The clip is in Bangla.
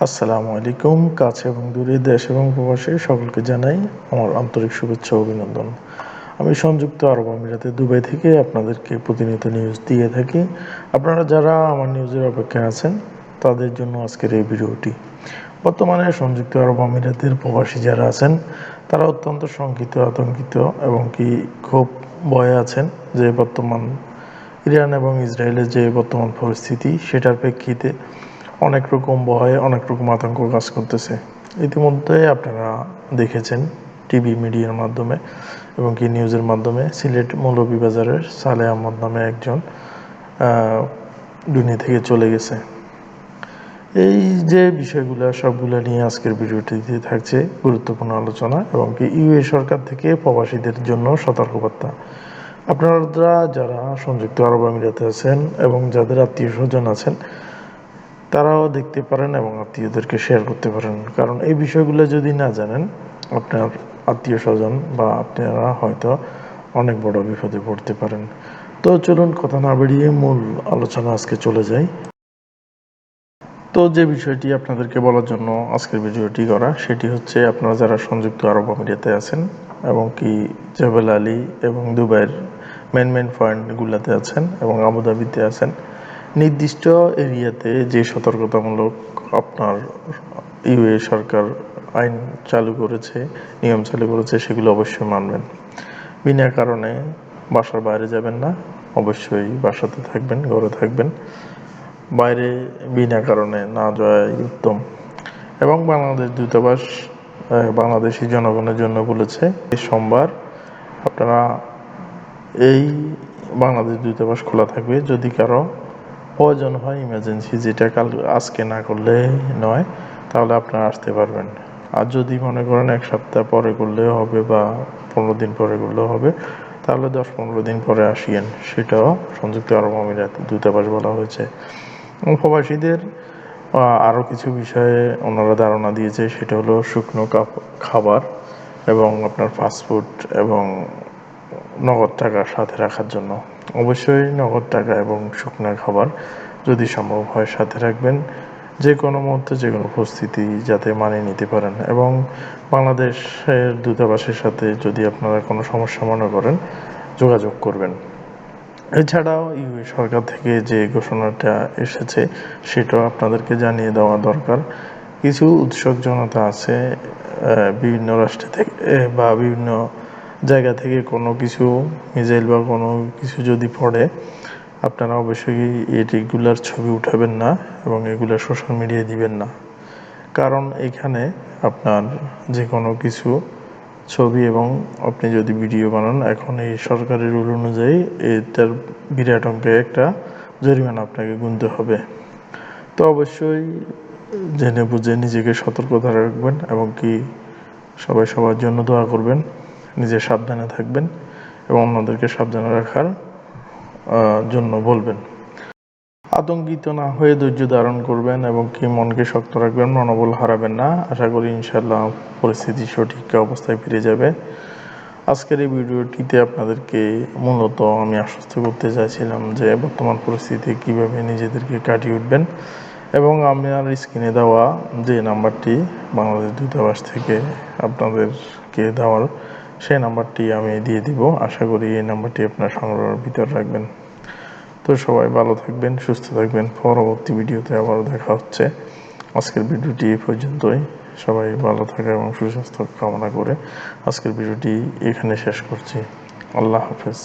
আসসালামু আলাইকুম। কাছে এবং দূরে, দেশ এবং প্রবাসে সকলকে জানাই আমার আন্তরিক শুভেচ্ছা ও অভিনন্দন। আমি সংযুক্ত আরব আমিরাতে দুবাই থেকে আপনাদেরকে প্রতিনিয়ত নিউজ দিয়ে থাকি। আপনারা যারা আমার নিউজের অপেক্ষায় আছেন তাদের জন্য আজকের এই ভিডিওটি। বর্তমানে সংযুক্ত আরব আমিরাতের প্রবাসী যারা আছেন তারা অত্যন্ত শঙ্কিত, আতঙ্কিত এবং কি খুব ভয়ে আছেন যে বর্তমান ইরান এবং ইসরায়েলের যে বর্তমান পরিস্থিতি সেটার প্রেক্ষিতে অনেক রকম ভয়, অনেক রকম আতঙ্ক কাজ করতেছে। ইতিমধ্যে আপনারা দেখেছেন টিভি মিডিয়ার মাধ্যমে এবং কি নিউজের মাধ্যমে সিলেট মৌলভীবাজারের সালেহ আহমদ নামে একজন দুনিয়া থেকে চলে গেছে। এই যে বিষয়গুলো সবগুলো নিয়ে আজকের ভিডিওটিতে থাকছে গুরুত্বপূর্ণ আলোচনা এবং কি ইউএ সরকার থেকে প্রবাসীদের জন্য সতর্কবার্তা। আপনারা যারা সংযুক্ত আরব আমিরাতে আছেন এবং যাদের আত্মীয় স্বজন আছেন তারাও দেখতে পারেন এবং আত্মীয়দেরকে শেয়ার করতে পারেন, কারণ এই বিষয়গুলো যদি না জানেন আপনার আত্মীয় স্বজন বা আপনারা হয়তো অনেক বড় বিপদে পড়তে পারেন। তো চলুন কথা না বেরিয়ে মূল আলোচনা আজকে চলে যাই। তো যে বিষয়টি আপনাদেরকে বলার জন্য আজকের ভিডিওটি করা সেটি হচ্ছে, আপনারা যারা সংযুক্ত আরব আমিরাতে আছেন এবং কি জবেল আলী এবং দুবাইয়ের মেন পয়েন্টগুলোতে আছেন এবং আবুধাবিতে আছেন, নির্দিষ্ট এরিয়াতে যে সতর্কতামূলক আপনার ইউএ সরকার আইন চালু করেছে, নিয়ম চালু করেছে, সেগুলো অবশ্যই মানবেন। বিনা কারণে বাসার বাইরে যাবেন না, অবশ্যই বাসাতে থাকবেন, ঘরে থাকবেন, বাইরে বিনা কারণে না যাওয়াই উত্তম। এবং বাংলাদেশ দূতাবাস বাংলাদেশি জনগণের জন্য বলেছে সোমবার আপনারা এই বাংলাদেশ দূতাবাস খোলা থাকবে, যদি কারো প্রয়োজন হয় ইমার্জেন্সি, যেটা আজকে না করলে নয়, তাহলে আপনারা আসতে পারবেন। আর যদি মনে করেন এক সপ্তাহ পরে করলেও হবে বা 15 দিন পরে করলেও হবে, তাহলে 10-15 দিন পরে আসিয়েন, সেটাও সংযুক্ত আরব আমিরাত দূতাবাস বলা হয়েছে। প্রবাসীদের আরও কিছু বিষয়ে ওনারা ধারণা দিয়েছে, সেটা হলো শুকনো খাবার এবং আপনার ফাস্টফুড এবং নগদ টাকা সাথে রাখার জন্য। অবশ্যই নগদ টাকা এবং শুকনো খাবার যদি সম্ভব হয় সাথে রাখবেন, যে কোনো মুহূর্তে যে কোনো পরিস্থিতি যাতে মানিয়ে নিতে পারেন। এবং বাংলাদেশের দূতাবাসের সাথে যদি আপনারা কোনো সমস্যা মনে করেন যোগাযোগ করবেন। এছাড়াও ইউএ সরকার থেকে যে ঘোষণাটা এসেছে সেটাও আপনাদেরকে জানিয়ে দেওয়া দরকার। কিছু উৎসুক জনতা আছে বিভিন্ন রাষ্ট্র থেকে বা বিভিন্ন জায়গা থেকে কোনো কিছু মিসাইল বা কোনো কিছু যদি পড়ে, আপনারা অবশ্যই এগুলার ছবি উঠাবেন না এবং এগুলো সোশ্যাল মিডিয়ায় দিবেন না, কারণ এখানে আপনার যে কোনো কিছু ছবি এবং আপনি যদি ভিডিও বানান, এখন এই সরকারি রুল অনুযায়ী এটার বিরাট অঙ্কের একটা জরিমানা আপনাকে গুনতে হবে। তো অবশ্যই জেনে বুঝে নিজেকে সতর্কতা রাখবেন এবং কি সবাই সবার জন্য দোয়া করবেন, নিজে সাবধানে থাকবেন এবং অন্যদেরকে সাবধানে রাখার জন্য বলবেন। আতঙ্কিত না হয়ে ধৈর্য ধারণ করবেন এবং কি মনকে শক্ত রাখবেন, মনোবল হারাবেন না। আশা করি ইনশাল্লাহ পরিস্থিতি সঠিক অবস্থায় ফিরে যাবে। আজকের এই ভিডিওটিতে আপনাদেরকে মূলত আমি আশ্বস্ত করতে চাইছিলাম যে বর্তমান পরিস্থিতি কিভাবে নিজেদেরকে কাটিয়ে উঠবেন, এবং আমার স্ক্রিনে দেওয়া যে নাম্বারটি বাংলাদেশ দূতাবাস থেকে আপনাদেরকে দেওয়ার, সেই নাম্বারটি আমি দিয়ে দিব। আশা করি এই নাম্বারটি আপনার সংগ্রহের ভিতর রাখবেন। তো সবাই ভালো থাকবেন, সুস্থ থাকবেন। পরবর্তী ভিডিওতে আবারও দেখা হচ্ছে। আজকের ভিডিওটি এই পর্যন্তই। সবাই ভালো থাকা এবং সুস্বাস্থ্য কামনা করে আজকের ভিডিওটি এখানে শেষ করছি। আল্লাহ হাফেজ।